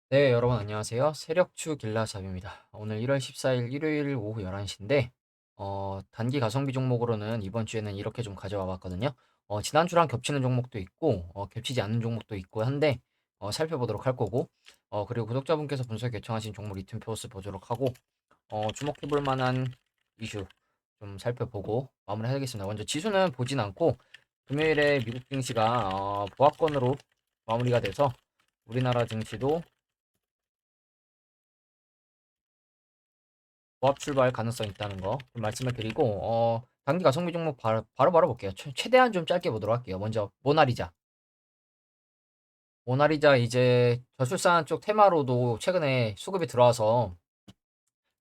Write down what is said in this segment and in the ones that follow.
네, 여러분 안녕하세요. 세력주 길라잡입니다. 오늘 1월 14일 일요일 오후 11시인데, 단기 가성비 종목으로는 이번 주에는 이렇게 좀 가져와 봤거든요. 지난주랑 겹치는 종목도 있고, 겹치지 않는 종목도 있고 한데, 살펴보도록 할 거고, 그리고 구독자분께서 분석 요청하신 종목 리튬 표스 보도록 하고, 주목해 볼 만한 이슈 좀 살펴보고 마무리하겠습니다. 먼저 지수는 보진 않고, 금요일에 미국 증시가 보합권으로 마무리가 돼서 우리나라 증시도 보합 출발 가능성이 있다는 거 좀 말씀을 드리고 단기 가성비 종목 바로 볼게요. 최대한 좀 짧게 보도록 할게요. 먼저 모나리자. 모나리자 이제 저출산 쪽 테마로도 최근에 수급이 들어와서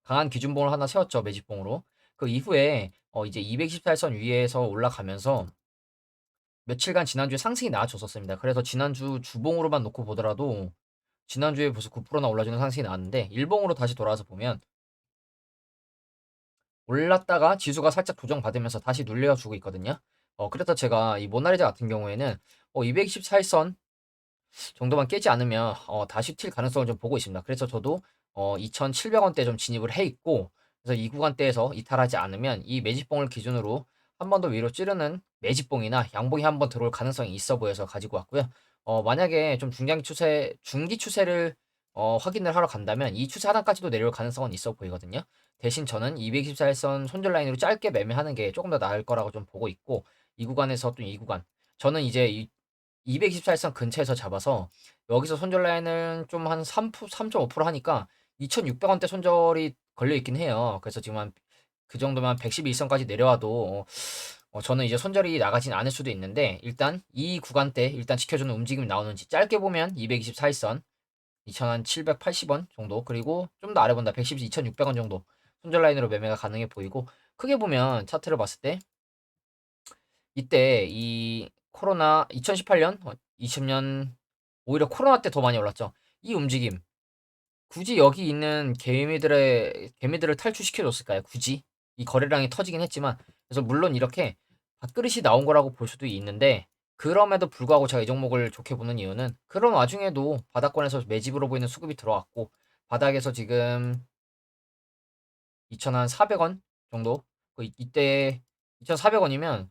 강한 기준봉을 하나 세웠죠. 매집봉으로. 그 이후에 이제 224선 위에서 올라가면서 며칠간 지난주에 상승이 나와줬었습니다. 그래서 지난주 주봉으로만 놓고 보더라도 지난주에 벌써 9%나 올라주는 상승이 나왔는데 일봉으로 다시 돌아와서 보면 올랐다가 지수가 살짝 조정받으면서 다시 눌려주고 있거든요. 그래서 제가 이 모나리자 같은 경우에는 224일선 정도만 깨지 않으면 다시 튈 가능성을 좀 보고 있습니다. 그래서 저도 2,700원대 좀 진입을 해 있고, 그래서 이 구간대에서 이탈하지 않으면 이 매집봉을 기준으로 한 번 더 위로 찌르는 매집봉이나 양봉이 한번 들어올 가능성이 있어 보여서 가지고 왔고요. 만약에 좀 중기 추세를 확인을 하러 간다면 이 추세 하단까지도 내려올 가능성은 있어 보이거든요. 대신 저는 224일선 손절 라인으로 짧게 매매하는 게 조금 더 나을 거라고 좀 보고 있고, 이 구간에서 또 이 구간 저는 이제 224일선 근처에서 잡아서 여기서 손절 라인을 좀 한 3.5% 하니까 2,600원대 손절이 걸려 있긴 해요. 그래서 지금 한 그 정도면 111선까지 내려와도 저는 이제 손절이 나가진 않을 수도 있는데 일단 이 구간대 일단 지켜주는 움직임이 나오는지 짧게 보면 224일선 2,780원 정도 그리고 좀 더 아래 본다 112, 2,600원 정도 손절 라인으로 매매가 가능해 보이고 크게 보면 차트를 봤을 때 이때 이 코로나 2018년, 20년 오히려 코로나 때 더 많이 올랐죠. 이 움직임 굳이 여기 있는 개미들을 탈출시켜 줬을까요? 굳이 이 거래량이 터지긴 했지만 그래서 물론 이렇게 밥그릇이 나온 거라고 볼 수도 있는데 그럼에도 불구하고 제가 이 종목을 좋게 보는 이유는 그런 와중에도 바닥권에서 매집으로 보이는 수급이 들어왔고 바닥에서 지금 2,400원 정도 이때 2,400원이면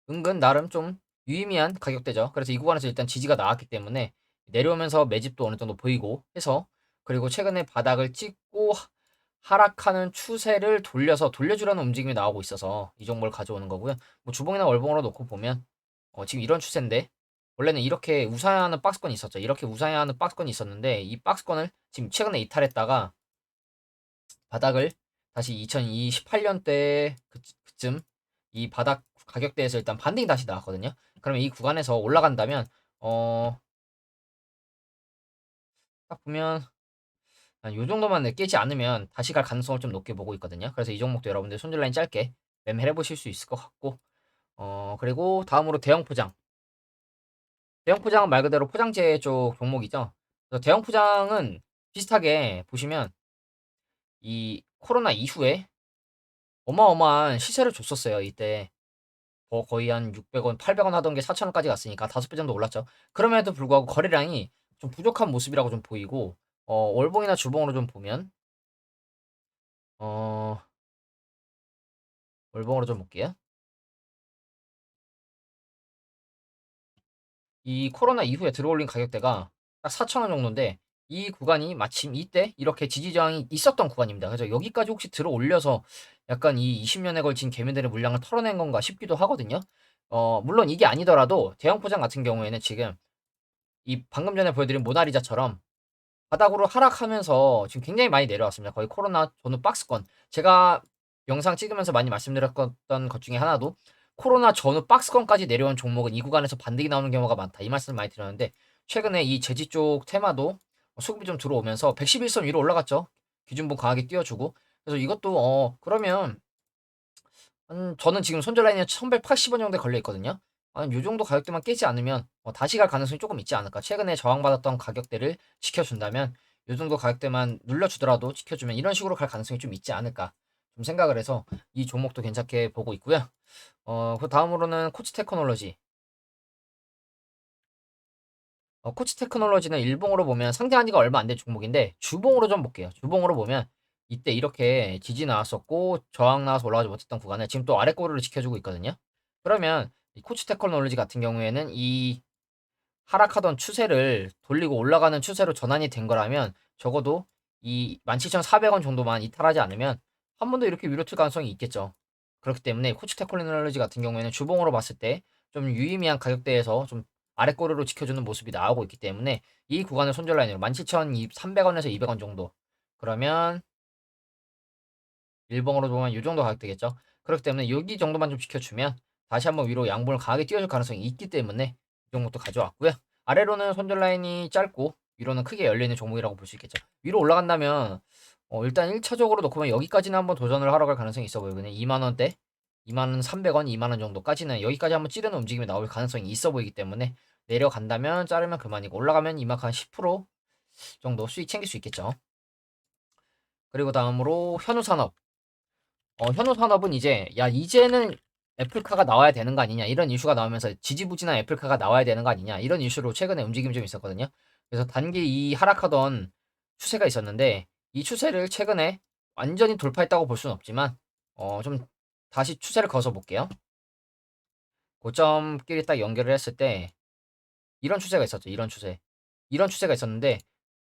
은근 나름 좀 유의미한 가격대죠. 그래서 이 구간에서 일단 지지가 나왔기 때문에 내려오면서 매집도 어느 정도 보이고 해서 그리고 최근에 바닥을 찍고 하락하는 추세를 돌려주려는 움직임이 나오고 있어서 이 종목을 가져오는 거고요. 뭐 주봉이나 월봉으로 놓고 보면 지금 이런 추세인데 원래는 이렇게 우상향하는 박스권이 있었죠. 이렇게 우상향하는 박스권이 있었는데 이 박스권을 지금 최근에 이탈했다가 바닥을 다시 2028년대 그쯤 이 바닥 가격대에서 일단 반등이 다시 나왔거든요. 그러면 이 구간에서 올라간다면 어, 딱 보면 한 요 정도만 깨지 않으면 다시 갈 가능성을 좀 높게 보고 있거든요. 그래서 이 종목도 여러분들 손절 라인 짧게 매매해 보실 수 있을 것 같고 그리고 다음으로 대형 포장. 대형 포장은 말 그대로 포장재 쪽 종목이죠. 그래서 대형 포장은 비슷하게 보시면 이 코로나 이후에 어마어마한 시세를 줬었어요. 이때 거의 한 600원, 800원 하던 게 4,000원까지 갔으니까 5배 정도 올랐죠. 그럼에도 불구하고 거래량이 좀 부족한 모습이라고 좀 보이고 월봉이나 주봉으로 좀 보면 어 월봉으로 좀 볼게요. 이 코로나 이후에 들어올린 가격대가 딱 4,000원 정도인데 이 구간이 마침 이때 이렇게 지지 저항이 있었던 구간입니다. 그래서 여기까지 혹시 들어올려서 약간 이 20년에 걸친 개미들의 물량을 털어낸 건가 싶기도 하거든요. 물론 이게 아니더라도 대형 포장 같은 경우에는 지금 이 방금 전에 보여드린 모나리자처럼 바닥으로 하락하면서 지금 굉장히 많이 내려왔습니다. 거의 코로나 전후 박스권. 제가 영상 찍으면서 많이 말씀드렸던 것 중에 하나도 코로나 전후 박스권까지 내려온 종목은 이 구간에서 반등이 나오는 경우가 많다. 이 말씀을 많이 드렸는데 최근에 이 제지 쪽 테마도 수급이 좀 들어오면서 111선 위로 올라갔죠. 기준봉 강하게 띄워주고. 그래서 이것도 그러면 저는 지금 손절 라인에 1,180원 정도에 걸려 있거든요. 요 정도 가격대만 깨지 않으면 다시 갈 가능성이 조금 있지 않을까. 최근에 저항받았던 가격대를 지켜준다면 요 정도 가격대만 눌러주더라도 지켜주면 이런 식으로 갈 가능성이 좀 있지 않을까. 좀 생각을 해서 이 종목도 괜찮게 보고 있고요. 그 다음으로는 코치 테크놀로지. 코치 테크놀로지는 일봉으로 보면 상장한 지가 얼마 안 된 종목인데 주봉으로 좀 볼게요. 주봉으로 보면 이때 이렇게 지지 나왔었고 저항 나와서 올라가지 못했던 구간을 지금 또 아래 꼬리를 지켜주고 있거든요. 그러면 이 코치 테크놀로지 같은 경우에는 이 하락하던 추세를 돌리고 올라가는 추세로 전환이 된 거라면 적어도 이 17,400원 정도만 이탈하지 않으면 한 번 더 이렇게 위로 튈 가능성이 있겠죠. 그렇기 때문에 코치 테크놀로지 같은 경우에는 주봉으로 봤을 때 좀 유의미한 가격대에서 좀 아래꼬리로 지켜주는 모습이 나오고 있기 때문에 이 구간을 손절 라인으로 17,300원에서 200원 정도, 그러면 일봉으로 보면 이 정도 가격대겠죠. 그렇기 때문에 여기 정도만 좀 지켜주면 다시 한번 위로 양봉을 강하게 띄워줄 가능성이 있기 때문에 이 종목도 가져왔고요. 아래로는 손절 라인이 짧고 위로는 크게 열려있는 종목이라고 볼 수 있겠죠. 위로 올라간다면 일단 1차적으로 놓고 보면 여기까지는 한번 도전을 하러 갈 가능성이 있어 보이거든요. 2만원대, 2만300원, 2만원 정도까지는 여기까지 한번 찌르는 움직임이 나올 가능성이 있어 보이기 때문에 내려간다면 자르면 그만이고 올라가면 이만큼 한 10% 정도 수익 챙길 수 있겠죠. 그리고 다음으로 현우산업. 현우산업은 이제 야 이제는 애플카가 나와야 되는 거 아니냐 이런 이슈가 나오면서 지지부진한 애플카가 나와야 되는 거 아니냐 이런 이슈로 최근에 움직임이 좀 있었거든요. 그래서 단기 이 하락하던 추세가 있었는데 이 추세를 최근에 완전히 돌파했다고 볼 수는 없지만 좀 다시 추세를 그어서 볼게요. 고점끼리 딱 연결을 했을 때 이런 추세가 있었죠. 이런 추세가 있었는데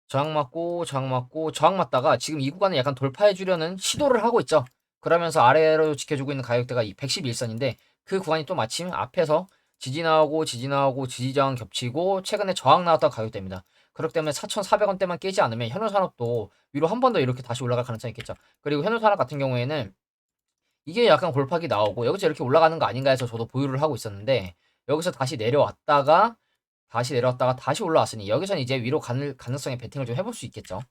저항 맞고 저항 맞고 저항 맞다가 지금 이 구간을 약간 돌파해 주려는 시도를 하고 있죠. 그러면서 아래로 지켜주고 있는 가격대가 이 111선인데 그 구간이 또 마침 앞에서 지지 나오고 지지 나오고 지지 저항 겹치고 최근에 저항 나왔던 가격대입니다. 그렇기 때문에 4,400원대만 깨지 않으면 현우산업도 위로 한 번 더 이렇게 다시 올라갈 가능성이 있겠죠. 그리고 현우산업 같은 경우에는 이게 약간 골팍이 나오고 여기서 이렇게 올라가는 거 아닌가 해서 저도 보유를 하고 있었는데 여기서 다시 내려왔다가 다시 올라왔으니 여기서는 이제 위로 가는 가능성의 베팅을 좀 해볼 수 있겠죠.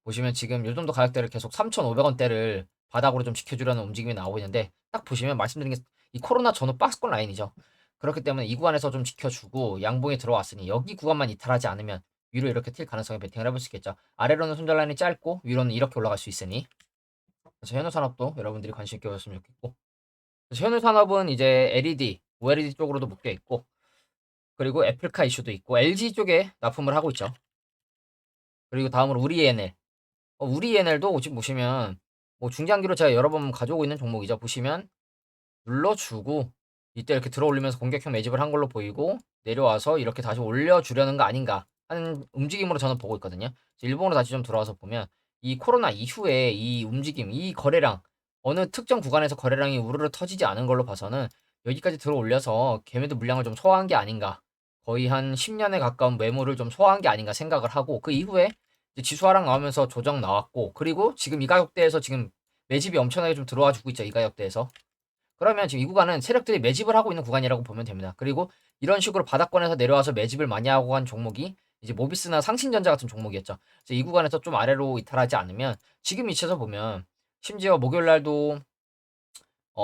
보시면 지금 요 정도 가격대를 계속 3,500원대를 바닥으로 좀 지켜주려는 움직임이 나오고 있는데 딱 보시면 말씀드린 게 이 코로나 전후 박스권 라인이죠. 그렇기 때문에 이 구간에서 좀 지켜주고 양봉이 들어왔으니 여기 구간만 이탈하지 않으면 위로 이렇게 튈 가능성의 베팅을 해볼 수 있겠죠. 아래로는 손절 라인이 짧고 위로는 이렇게 올라갈 수 있으니 그래서 현우산업도 여러분들이 관심 있게 보셨으면 좋겠고, 그래서 현우산업은 이제 LED, OLED 쪽으로도 묶여 있고 그리고 애플카 이슈도 있고 LG 쪽에 납품을 하고 있죠. 그리고 다음으로 우리ENL. 우리ENL도 지금 보시면 뭐 중장기로 제가 여러 번 가져오고 있는 종목이죠. 보시면 눌러주고 이때 이렇게 들어올리면서 공격형 매집을 한 걸로 보이고 내려와서 이렇게 다시 올려주려는 거 아닌가 하는 움직임으로 저는 보고 있거든요. 일본으로 다시 좀 들어와서 보면 이 코로나 이후에 이 움직임, 이 거래량, 어느 특정 구간에서 거래량이 우르르 터지지 않은 걸로 봐서는 여기까지 들어올려서 걔네들 물량을 좀 소화한 게 아닌가, 거의 한 10년에 가까운 매물을 좀 소화한 게 아닌가 생각을 하고 그 이후에 이제 지수 하락 나오면서 조정 나왔고 그리고 지금 이 가격대에서 지금 매집이 엄청나게 좀 들어와 주고 있죠. 이 가격대에서. 그러면 지금 이 구간은 세력들이 매집을 하고 있는 구간이라고 보면 됩니다. 그리고 이런 식으로 바닥권에서 내려와서 매집을 많이 하고 간 종목이 이제 모비스나 상신전자 같은 종목이었죠. 그래서 이 구간에서 좀 아래로 이탈하지 않으면 지금 위치에서 보면 심지어 목요일 날도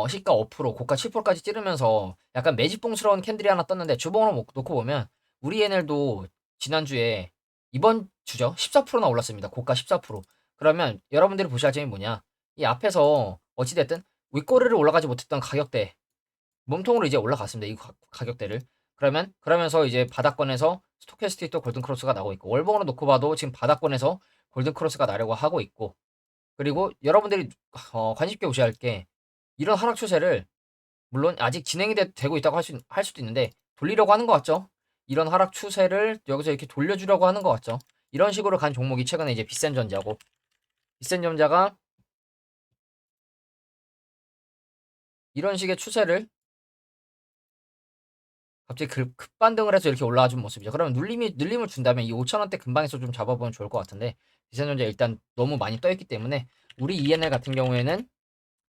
시가 5%, 고가 7%까지 찌르면서 약간 매집봉스러운 캔들이 하나 떴는데 주봉으로 놓고 보면 우리 ENL도 지난주에 이번 주죠. 14%나 올랐습니다. 고가 14%. 그러면 여러분들이 보셔야 할 점이 뭐냐? 이 앞에서 어찌됐든 윗꼬리를 올라가지 못했던 가격대 몸통으로 이제 올라갔습니다. 이 가격대를. 그러면서 이제 바닥권에서 스토캐스틱도 골든 크로스가 나고 있고 월봉으로 놓고 봐도 지금 바닥권에서 골든 크로스가 나려고 하고 있고 그리고 여러분들이 관심 있게 보셔야 할 게 이런 하락 추세를 물론 아직 진행이 되고 있다고 할 수도 있는데 돌리려고 하는 것 같죠? 이런 하락 추세를 여기서 이렇게 돌려주려고 하는 것 같죠? 이런 식으로 간 종목이 최근에 이제 비센전자고 비센전자가 이런 식의 추세를 갑자기 급반등을 해서 이렇게 올라와 준 모습이죠. 그러면 눌림을 준다면 이 5,000원대 근방에서 좀 잡아보면 좋을 것 같은데 비센전자 일단 너무 많이 떠있기 때문에 우리 ENL 같은 경우에는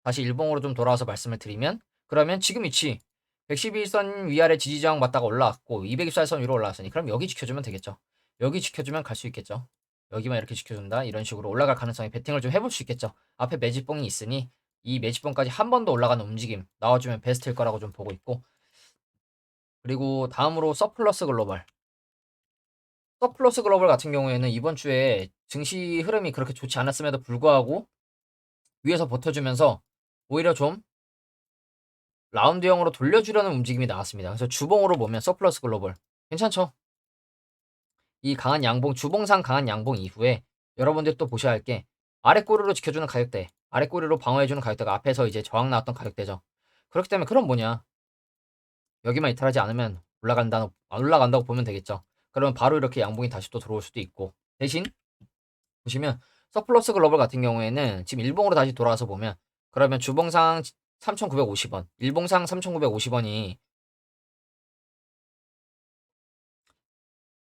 다시 일봉으로 좀 돌아와서 말씀을 드리면 그러면 지금 위치 111선 위아래 지지저항 맞다가 올라왔고 224선 위로 올라왔으니 그럼 여기 지켜주면 되겠죠. 여기 지켜주면 갈 수 있겠죠. 여기만 이렇게 지켜준다 이런 식으로 올라갈 가능성이 베팅을 좀 해볼 수 있겠죠. 앞에 매집봉이 있으니 이 매집봉까지 한 번 더 올라가는 움직임 나와주면 베스트일 거라고 좀 보고 있고 그리고 다음으로 서플러스 글로벌. 서플러스 글로벌 같은 경우에는 이번 주에 증시 흐름이 그렇게 좋지 않았음에도 불구하고 위에서 버텨주면서 오히려 좀 라운드형으로 돌려주려는 움직임이 나왔습니다. 그래서 주봉으로 보면 서플러스 글로벌 괜찮죠? 이 강한 양봉, 주봉상 강한 양봉 이후에 여러분들 또 보셔야 할 게 아래 꼬리로 지켜주는 가격대, 아래 꼬리로 방어해주는 가격대가 앞에서 이제 저항 나왔던 가격대죠. 그렇기 때문에 그럼 뭐냐? 여기만 이탈하지 않으면 안 올라간다고 보면 되겠죠. 그러면 바로 이렇게 양봉이 다시 또 들어올 수도 있고, 대신 보시면 서플러스 글로벌 같은 경우에는 지금 일봉으로 다시 돌아와서 보면, 그러면 주봉상 3,950원, 일봉상 3,950원이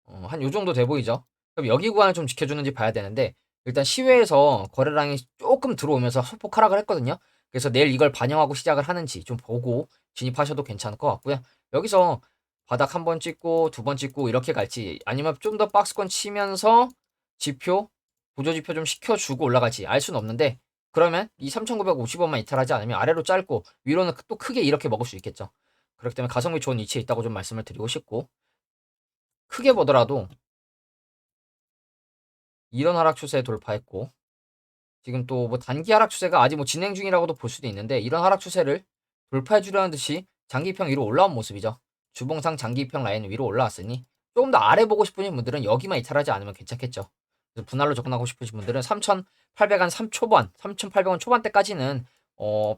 한 요 정도 돼 보이죠? 그럼 여기 구간을 좀 지켜주는지 봐야 되는데, 일단 시외에서 거래량이 조금 들어오면서 소폭 하락을 했거든요. 그래서 내일 이걸 반영하고 시작을 하는지 좀 보고 진입하셔도 괜찮을 것 같고요. 여기서 바닥 한 번 찍고 두 번 찍고 이렇게 갈지, 아니면 좀 더 박스권 치면서 지표, 보조지표 좀 시켜주고 올라갈지 알 수는 없는데, 그러면 이 3,950원만 이탈하지 않으면 아래로 짧고 위로는 또 크게 이렇게 먹을 수 있겠죠. 그렇기 때문에 가성비 좋은 위치에 있다고 좀 말씀을 드리고 싶고, 크게 보더라도 이런 하락 추세 돌파했고, 지금 또 뭐 단기 하락 추세가 아직 뭐 진행 중이라고도 볼 수도 있는데, 이런 하락 추세를 돌파해 주려는 듯이 장기평 위로 올라온 모습이죠. 주봉상 장기평 라인 위로 올라왔으니 조금 더 아래 보고 싶으신 분들은 여기만 이탈하지 않으면 괜찮겠죠. 그래서 분할로 접근하고 싶으신 분들은 3,800원 3초반, 3,800원 초반대까지는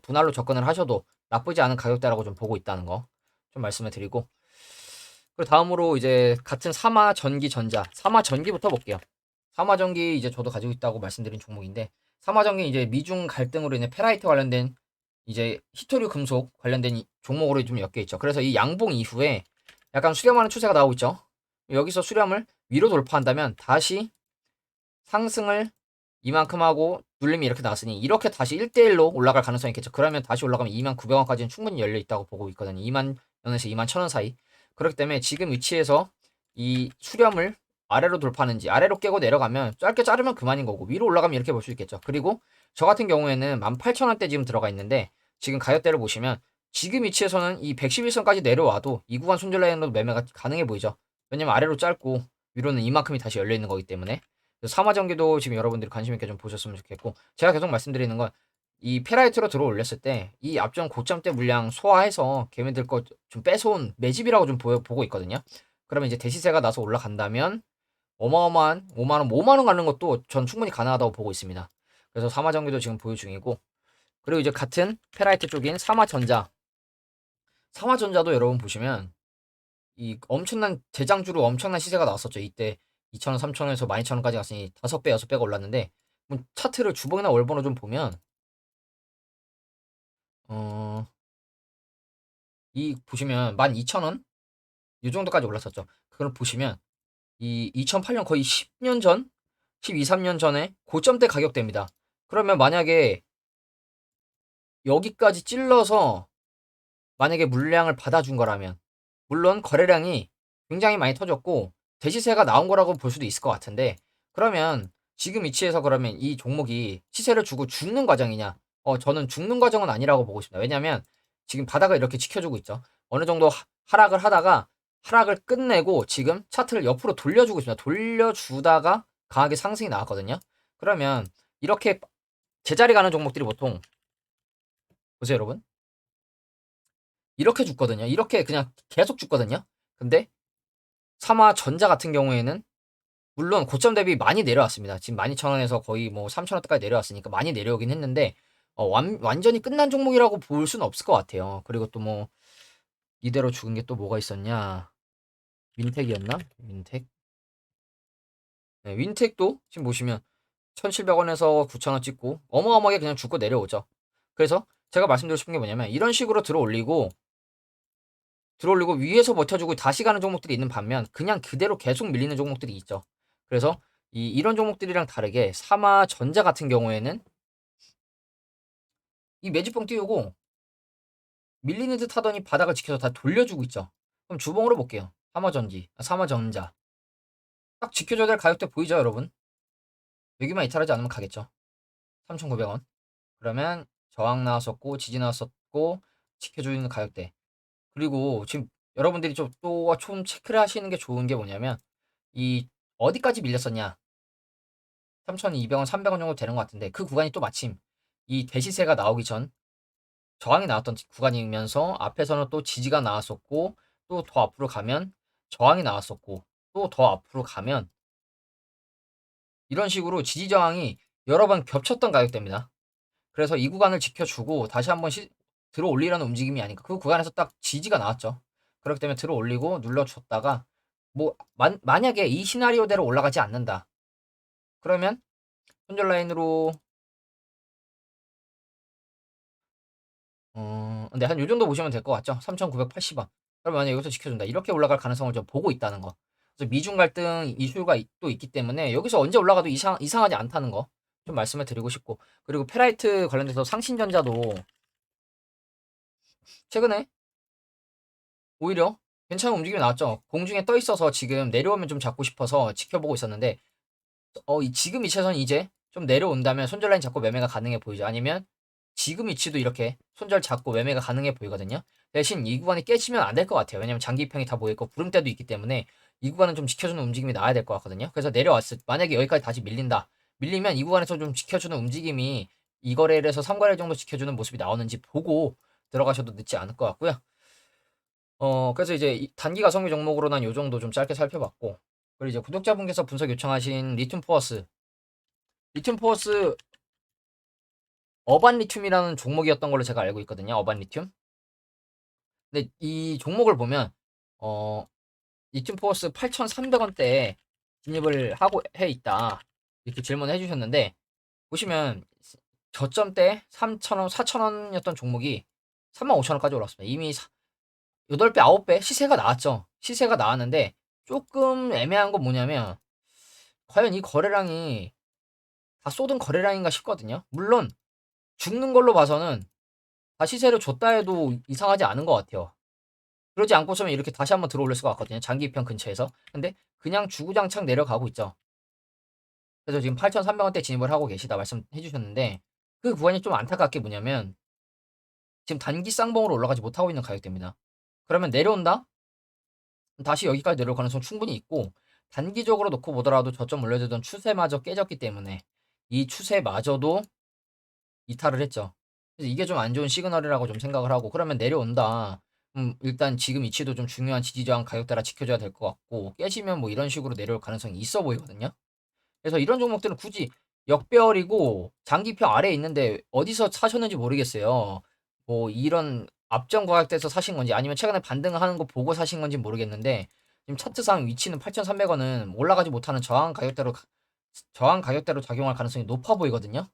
분할로 접근을 하셔도 나쁘지 않은 가격대라고 좀 보고 있다는 거 좀 말씀을 드리고, 그리고 다음으로 이제 같은 삼화전기전자, 삼화전기부터 볼게요. 삼화전기 이제 저도 가지고 있다고 말씀드린 종목인데, 삼화전기 이제 미중 갈등으로 인해 페라이트 관련된 이제 히토류 금속 관련된 종목으로 좀 엮여 있죠. 그래서 이 양봉 이후에 약간 수렴하는 추세가 나오고 있죠. 여기서 수렴을 위로 돌파한다면 다시 상승을 이만큼 하고 눌림이 이렇게 나왔으니 이렇게 다시 1대1로 올라갈 가능성이 있겠죠. 그러면 다시 올라가면 29,000원까지는 충분히 열려 있다고 보고 있거든요. 20,000원에서 21,000원 사이. 그렇기 때문에 지금 위치에서 이 수렴을 아래로 돌파하는지, 아래로 깨고 내려가면 짧게 자르면 그만인 거고, 위로 올라가면 이렇게 볼 수 있겠죠. 그리고 저 같은 경우에는 18,000원대 지금 들어가 있는데, 지금 가격대를 보시면 지금 위치에서는 이 111선까지 내려와도 이 구간 손절 라인으로 매매가 가능해 보이죠. 왜냐면 아래로 짧고 위로는 이만큼이 다시 열려 있는 거기 때문에. 삼화전기도 지금 여러분들이 관심 있게 좀 보셨으면 좋겠고, 제가 계속 말씀드리는 건 이 페라이트로 들어 올렸을 때 이 앞전 고점대 물량 소화해서 걔네들 거 좀 뺏어온 매집이라고 좀 보고 있거든요. 그러면 이제 대시세가 나서 올라간다면 어마어마한 5만 원, 5만 원 가는 것도 전 충분히 가능하다고 보고 있습니다. 그래서 삼화전기도 지금 보유 중이고, 그리고 이제 같은 페라이트 쪽인 삼화전자, 삼화전자도 여러분 보시면 이 엄청난 대장주로 엄청난 시세가 나왔었죠. 이때 2,000원, 3,000원에서 12,000원까지 갔으니 5배, 6배가 올랐는데, 뭐 차트를 주봉이나 월봉으로 좀 보면 어, 이 보시면 12,000원 이 정도까지 올랐었죠. 그걸 보시면 이 2008년 거의 10년 전, 12, 3년 전에 고점대 가격대입니다. 그러면 만약에 여기까지 찔러서 만약에 물량을 받아준 거라면, 물론 거래량이 굉장히 많이 터졌고 대시세가 나온 거라고 볼 수도 있을 것 같은데, 그러면 지금 위치에서 그러면 이 종목이 시세를 주고 죽는 과정이냐? 저는 죽는 과정은 아니라고 보고 있습니다. 왜냐면 지금 바닥을 이렇게 지켜주고 있죠. 어느 정도 하락을 하다가 하락을 끝내고 지금 차트를 옆으로 돌려주고 있습니다. 돌려주다가 강하게 상승이 나왔거든요. 그러면 이렇게 제자리 가는 종목들이 보통, 보세요 여러분, 이렇게 죽거든요. 이렇게 그냥 계속 죽거든요. 근데 삼화전자 같은 경우에는 물론 고점 대비 많이 내려왔습니다. 지금 12,000원에서 거의 뭐 3,000원대까지 내려왔으니까 많이 내려오긴 했는데, 완전히 끝난 종목이라고 볼 수는 없을 것 같아요. 그리고 또 뭐 이대로 죽은 게 또 뭐가 있었냐? 윈텍이었나? 윈텍? 네, 윈텍도 지금 보시면 1,700원에서 9,000원 찍고 어마어마하게 그냥 죽고 내려오죠. 그래서 제가 말씀드리고 싶은 게 뭐냐면, 이런 식으로 들어올리고 위에서 버텨주고 다시 가는 종목들이 있는 반면 그냥 그대로 계속 밀리는 종목들이 있죠. 그래서 이런 종목들이랑 다르게 삼화전자 같은 경우에는 이 매집봉 띄우고 밀리는 듯 하더니 바닥을 지켜서 다 돌려주고 있죠. 그럼 주봉으로 볼게요. 삼화전자 딱 지켜줘야 될 가격대 보이죠 여러분? 여기만 이탈하지 않으면 가겠죠. 3,900원. 그러면 저항 나왔었고 지지 나왔었고 지켜주는 가격대. 그리고 지금 여러분들이 좀 체크를 하시는 게 좋은 게 뭐냐면, 이 어디까지 밀렸었냐? 3,200원, 300원 정도 되는 것 같은데, 그 구간이 또 마침 이 대시세가 나오기 전 저항이 나왔던 구간이면서 앞에서는 또 지지가 나왔었고, 또 더 앞으로 가면 저항이 나왔었고, 또 더 앞으로 가면 이런 식으로 지지 저항이 여러 번 겹쳤던 가격대입니다. 그래서 이 구간을 지켜주고 다시 한번 들어 올리려는 움직임이 아닌가. 그 구간에서 딱 지지가 나왔죠. 그렇기 때문에 들어 올리고 눌러줬다가 뭐 만약에 이 시나리오대로 올라가지 않는다. 그러면 손절 라인으로 근데 한 요 정도 보시면 될 것 같죠? 3,980원. 그럼 만약에 여기서 지켜준다. 이렇게 올라갈 가능성을 좀 보고 있다는 거. 그래서 미중 갈등 이슈가 또 있기 때문에 여기서 언제 올라가도 이상하지 않다는 거 좀 말씀을 드리고 싶고, 그리고 페라이트 관련돼서 상신전자도 최근에 오히려 괜찮은 움직임이 나왔죠. 공중에 떠 있어서 지금 내려오면 좀 잡고 싶어서 지켜보고 있었는데 지금 위치에서는 이제 좀 내려온다면 손절 라인 잡고 매매가 가능해 보이죠. 아니면 지금 위치도 이렇게 손절 잡고 매매가 가능해 보이거든요. 대신 이 구간이 깨지면 안 될 것 같아요. 왜냐면 장기평이 다 보이고 구름대도 있기 때문에 이 구간은 좀 지켜주는 움직임이 나와야 될 것 같거든요. 그래서 만약에 여기까지 다시 밀린다. 밀리면 이 구간에서 좀 지켜주는 움직임이 2거래일에서 3거래일 정도 지켜주는 모습이 나오는지 보고 들어가셔도 늦지 않을 것 같고요. 그래서 이제 단기 가성비 종목으로 난 요 정도 좀 짧게 살펴봤고, 그리고 이제 구독자분께서 분석 요청하신 리튬 포어스 어반 리튬이라는 종목이었던 걸로 제가 알고 있거든요. 어반 리튬. 근데 이 종목을 보면 어 리튬 포어스 8,300원대에 진입을 하고 해 있다. 이렇게 질문을 해 주셨는데, 보시면 저점대 3,000원, 4,000원이었던 종목이 35,000원까지 올랐습니다. 이미 8배, 9배 시세가 나왔죠. 시세가 나왔는데 조금 애매한 건 뭐냐면 과연 이 거래량이 다 쏟은 거래량인가 싶거든요. 물론 죽는 걸로 봐서는 다 시세를 줬다 해도 이상하지 않은 것 같아요. 그러지 않고서는 이렇게 다시 한번 들어올릴 수가 없거든요. 장기평 근처에서. 근데 그냥 주구장창 내려가고 있죠. 그래서 지금 8,300원대 진입을 하고 계시다 말씀해 주셨는데, 그 구간이 좀 안타깝게 뭐냐면 지금 단기 쌍봉으로 올라가지 못하고 있는 가격대입니다. 그러면 내려온다? 다시 여기까지 내려올 가능성 충분히 있고, 단기적으로 놓고 보더라도 저점 올려주던 추세마저 깨졌기 때문에 이 추세마저도 이탈을 했죠. 그래서 이게 좀 안 좋은 시그널이라고 좀 생각을 하고, 그러면 내려온다. 일단 지금 위치도 좀 중요한 지지저항 가격대라 지켜줘야 될 것 같고, 깨지면 뭐 이런 식으로 내려올 가능성이 있어 보이거든요. 그래서 이런 종목들은 굳이 역배열이고 장기평 아래에 있는데 어디서 사셨는지 모르겠어요. 뭐 이런 앞전 과각대에서 사신 건지 아니면 최근에 반등을 하는 거 보고 사신 건지 모르겠는데, 지금 차트상 위치는 8,300원은 올라가지 못하는 저항 가격대로 작용할 가능성이 높아 보이거든요.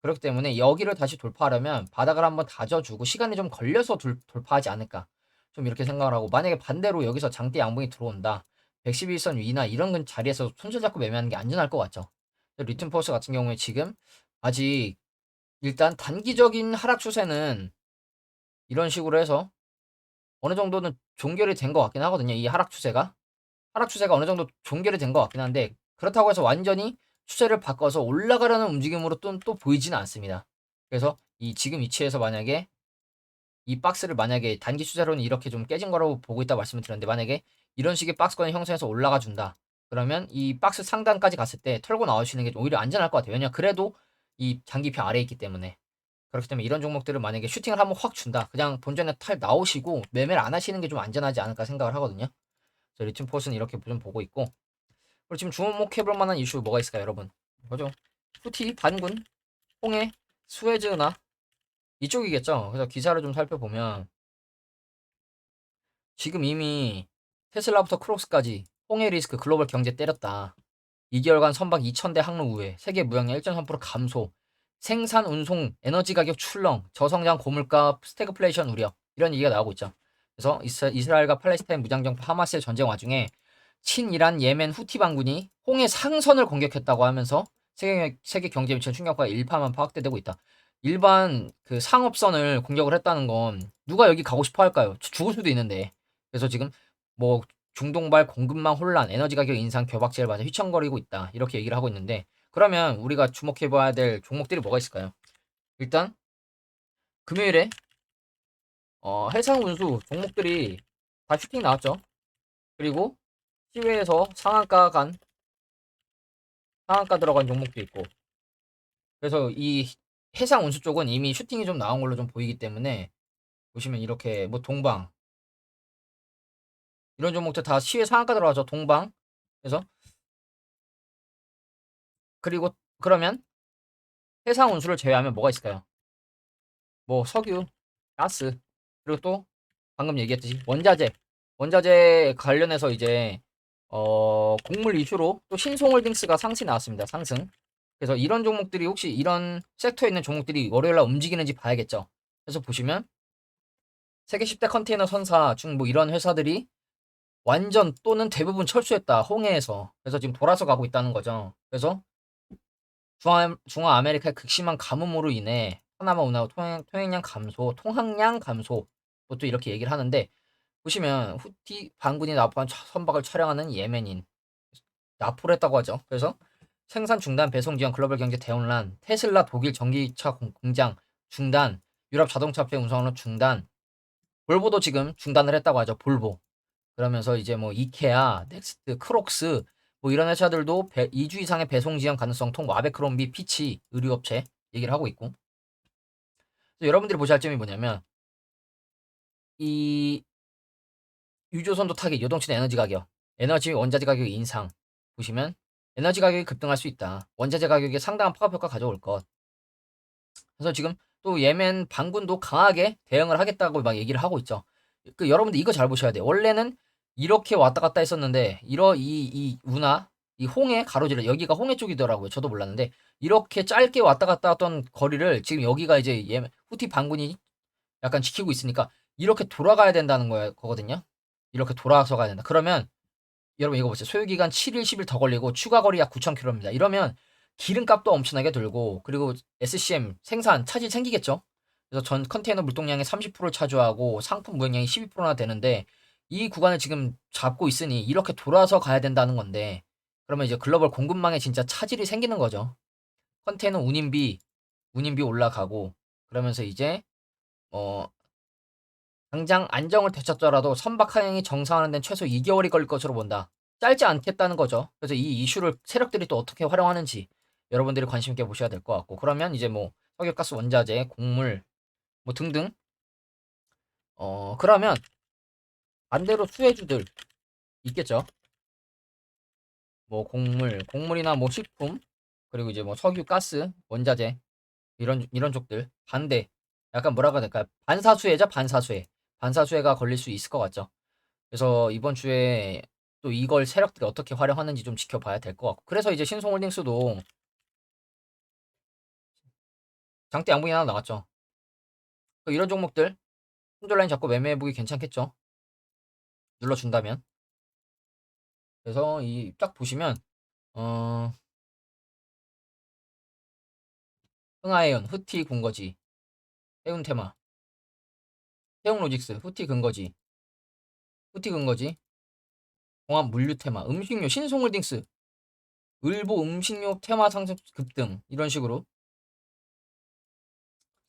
그렇기 때문에 여기를 다시 돌파하려면 바닥을 한번 다져주고 시간이 좀 걸려서 돌파하지 않을까. 좀 이렇게 생각을 하고, 만약에 반대로 여기서 장대 양봉이 들어온다. 111선 위나 이런 자리에서 손절 잡고 매매하는 게 안전할 것 같죠. 리튬포스 같은 경우에 지금 아직 일단 단기적인 하락 추세는 이런 식으로 해서 어느 정도는 종결이 된 것 같긴 하거든요. 이 하락 추세가 어느 정도 종결이 된 것 같긴 한데, 그렇다고 해서 완전히 추세를 바꿔서 올라가려는 움직임으로 또 보이지는 않습니다. 그래서 이 지금 위치에서 만약에 이 박스를 만약에 단기 추세로는 이렇게 좀 깨진 거라고 보고 있다 말씀을 드렸는데, 만약에 이런 식의 박스권을 형성해서 올라가 준다. 그러면 이 박스 상단까지 갔을 때 털고 나오시는 게 오히려 안전할 것 같아요. 왜냐 그래도 이 장기표 아래에 있기 때문에. 그렇기 때문에 이런 종목들을 만약에 슈팅을 한번 확 준다. 그냥 본전에 탈 나오시고 매매를 안 하시는 게 좀 안전하지 않을까 생각을 하거든요. 그래서 리튬 포스는 이렇게 좀 보고 있고, 그리고 지금 주목해볼 만한 이슈 뭐가 있을까요, 여러분? 뭐죠? 후티, 반군, 홍해, 수에즈나 이쪽이겠죠. 그래서 기사를 좀 살펴보면 지금 이미 테슬라부터 크록스까지 홍해 리스크 글로벌 경제 때렸다. 2개월간 선박 2,000대 항로 우회, 세계 무역량 1.3% 감소, 생산 운송 에너지 가격 출렁, 저성장 고물가 스태그플레이션 우려, 이런 얘기가 나오고 있죠. 그래서 이스라엘과 팔레스타인 무장정파 하마스의 전쟁 와중에 친이란 예멘 후티 반군이 홍해 상선을 공격했다고 하면서 세계 경제에 미치는 충격과 일파만파 확대되고 있다. 일반 그 상업선을 공격을 했다는 건 누가 여기 가고 싶어 할까요? 죽을 수도 있는데. 그래서 지금 뭐 중동발 공급망 혼란, 에너지 가격 인상 겨박지를 맞아 휘청거리고 있다. 이렇게 얘기를 하고 있는데, 그러면 우리가 주목해봐야 될 종목들이 뭐가 있을까요? 일단 금요일에 해상 운수 종목들이 다 슈팅 나왔죠. 그리고 시외에서 상한가 들어간 종목도 있고, 그래서 이 해상 운수 쪽은 이미 슈팅이 좀 나온 걸로 좀 보이기 때문에 보시면 이렇게 뭐 동방 이런 종목들 다 시외 상한가 들어가죠. 동방 그래서 그리고 그러면 해상 운수를 제외하면 뭐가 있을까요? 뭐 석유, 가스, 그리고 또 방금 얘기했듯이 원자재 관련해서 이제 곡물 이슈로 또 신송홀딩스가 상승 나왔습니다. 상승. 그래서 이런 종목들이 혹시 이런 섹터에 있는 종목들이 월요일 날 움직이는지 봐야겠죠. 그래서 보시면 세계 10대 컨테이너 선사 중 뭐 이런 회사들이 완전 또는 대부분 철수했다. 홍해에서. 그래서 지금 돌아서 가고 있다는 거죠. 그래서 중앙아메리카의 극심한 가뭄으로 인해 파나마 운하와 통행량 감소, 통항량 감소, 그것도 이렇게 얘기를 하는데 보시면 후티 반군이 납포한 선박을 촬영하는 예멘인 납포를 했다고 하죠. 그래서 생산 중단, 배송 지연, 글로벌 경제 대혼란, 테슬라 독일 전기차 공장 중단, 유럽 자동차 업체 운송로 중단, 볼보도 지금 중단을 했다고 하죠. 볼보. 그러면서 이제 뭐 이케아, 넥스트, 크록스 뭐 이런 회사들도 2주 이상의 배송 지연 가능성 통, 뭐 아베크롬비, 피치 의류업체 얘기를 하고 있고. 그래서 여러분들이 보셔야 할 점이 뭐냐면 이 유조선도 타격, 요동치는 에너지 가격, 에너지 원자재 가격 인상 보시면 에너지 가격이 급등할 수 있다. 원자재 가격에 상당한 파급 효과 가져올 것. 그래서 지금 또 예멘 반군도 강하게 대응을 하겠다고 막 얘기를 하고 있죠. 그 여러분들 이거 잘 보셔야 돼요. 원래는 이렇게 왔다 갔다 했었는데 이 운하 이 홍해 가로지를 여기가 홍해 쪽이더라고요. 저도 몰랐는데 이렇게 짧게 왔다 갔다 했던 거리를 지금 여기가 이제 예멘 후티 반군이 약간 지키고 있으니까 이렇게 돌아가야 된다는 거거든요. 이렇게 돌아서 가야 된다. 그러면 여러분 이거 보세요. 소요기간 7일, 10일 더 걸리고 추가 거리 약 9,000km입니다. 이러면 기름값도 엄청나게 들고 그리고 SCM 생산 차질 생기겠죠. 그래서 전 컨테이너 물동량의 30%를 차지하고 상품 무역량이 12%나 되는데 이 구간을 지금 잡고 있으니 이렇게 돌아서 가야 된다는 건데 그러면 이제 글로벌 공급망에 진짜 차질이 생기는 거죠. 컨테이너 운임비 올라가고 그러면서 이제 어 당장 안정을 되찾더라도 선박 하행이 정상화하는 데는 최소 2개월이 걸릴 것으로 본다. 짧지 않겠다는 거죠. 그래서 이 이슈를 세력들이 또 어떻게 활용하는지 여러분들이 관심 있게 보셔야 될 것 같고 그러면 이제 뭐 석유가스 원자재, 곡물 뭐 등등 그러면 반대로 수혜주들 있겠죠. 뭐 곡물이나 뭐 식품 그리고 이제 뭐 석유, 가스, 원자재 이런 쪽들 반대 약간 뭐라고 해야 될까요? 반사수혜자 반사수혜 반사수혜가 걸릴 수 있을 것 같죠. 그래서 이번 주에 또 이걸 세력들이 어떻게 활용하는지 좀 지켜봐야 될 것 같고 그래서 이제 신성홀딩스도 장대 양봉이 하나 나왔죠. 이런 종목들 손절라인 잡고 매매해보기 괜찮겠죠. 눌러준다면. 그래서 이 딱 보시면 어 흥하해연, 흐티 군거지, 해운테마, 해운로직스, 후티 근거지, 종합물류테마, 음식료, 신송홀딩스, 을보 음식료 테마 상승 급등 이런 식으로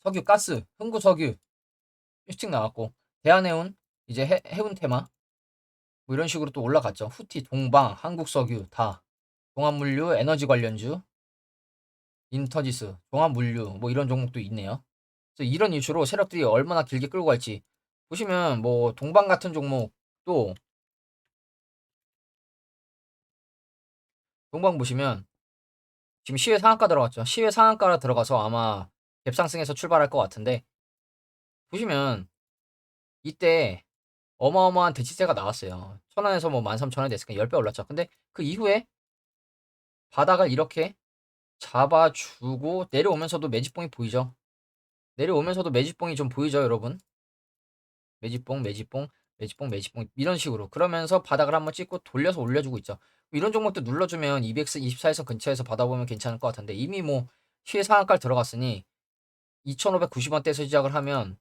석유, 가스, 흥구석유 일찍 나왔고 대한해운 이제 해운테마 뭐 이런 식으로 또 올라갔죠. 후티, 동방, 한국석유 다 종합물류, 에너지 관련주, 인터지스, 종합물류 뭐 이런 종목도 있네요. 그래서 이런 이슈로 세력들이 얼마나 길게 끌고 갈지 보시면 뭐 동방 같은 종목도 동방 보시면 지금 시외 상한가 들어갔죠. 시외 상한가로 들어가서 아마 갭상승에서 출발할 것 같은데 보시면 이때 어마어마한 대치세가 나왔어요. 1,000원에서 뭐 13,000원 됐으니까 10배 올랐죠. 근데 그 이후에 바닥을 이렇게 잡아주고 내려오면서도 매집봉이 보이죠. 내려오면서도 매집봉이 좀 보이죠, 여러분. 매집봉, 매집봉, 매집봉, 매집봉 이런 식으로 그러면서 바닥을 한번 찍고 돌려서 올려주고 있죠. 이런 종목도 눌러주면 224에서 근처에서 받아보면 괜찮을 것 같은데 이미 뭐 시의 상한가를 들어갔으니 2,590원대에서 시작을 하면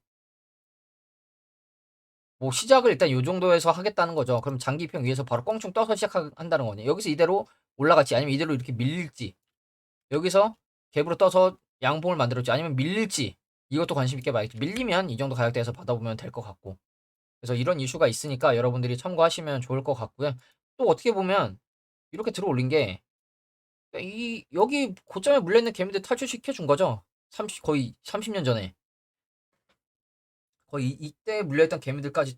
뭐 시작을 일단 요 정도에서 하겠다는 거죠. 그럼 장기평 위에서 바로 껑충 떠서 시작한다는 거네. 여기서 이대로 올라갈지 아니면 이대로 이렇게 밀릴지 여기서 갭으로 떠서 양봉을 만들었지 아니면 밀릴지 이것도 관심 있게 봐야겠죠. 밀리면 이 정도 가격대에서 받아보면 될 것 같고 그래서 이런 이슈가 있으니까 여러분들이 참고하시면 좋을 것 같고요. 또 어떻게 보면 이렇게 들어 올린 게 이 여기 고점에 물려있는 개미들 탈출시켜 준 거죠. 30 거의 30년 전에 거의 이때 물려있던 개미들까지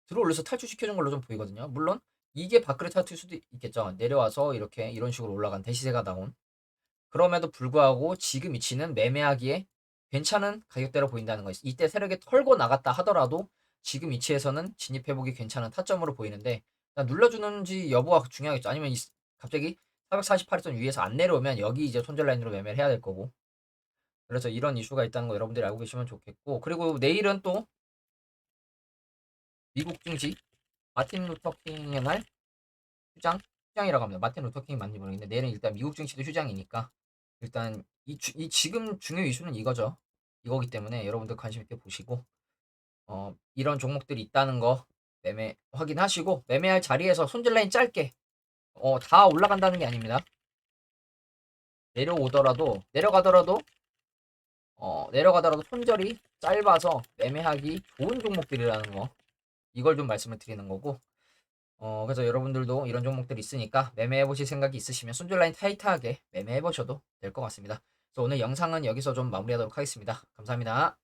들어 올려서 탈출시켜 준 걸로 좀 보이거든요. 물론 이게 밥그릇 차트일 수도 있겠죠. 내려와서 이렇게 이런 식으로 올라간 대시세가 나온. 그럼에도 불구하고 지금 위치는 매매하기에 괜찮은 가격대로 보인다는 거. 이때 세력이 털고 나갔다 하더라도 지금 위치에서는 진입해보기 괜찮은 타점으로 보이는데, 일단 눌러주는지 여부가 중요하겠죠. 아니면 갑자기 448선 위에서 안 내려오면 여기 이제 손절 라인으로 매매를 해야 될 거고. 그래서 이런 이슈가 있다는 거 여러분들이 알고 계시면 좋겠고, 그리고 내일은 또 미국 증시 마틴 루터 킹의 날 휴장이라고 합니다. 마틴 루터 킹이 맞는지 모르겠는데 내일은 일단 미국 증시도 휴장이니까 일단 이 지금 중요 이슈는 이거죠. 이거기 때문에 여러분들 관심 있게 보시고 이런 종목들이 있다는 거 매매 확인하시고, 매매할 자리에서 손절 라인 짧게 다 올라간다는 게 아닙니다. 내려가더라도 손절이 짧아서 매매하기 좋은 종목들이라는 거, 이걸 좀 말씀을 드리는 거고, 그래서 여러분들도 이런 종목들이 있으니까 매매해 보실 생각이 있으시면 손절 라인 타이트하게 매매해 보셔도 될 것 같습니다. 그래서 오늘 영상은 여기서 좀 마무리하도록 하겠습니다. 감사합니다.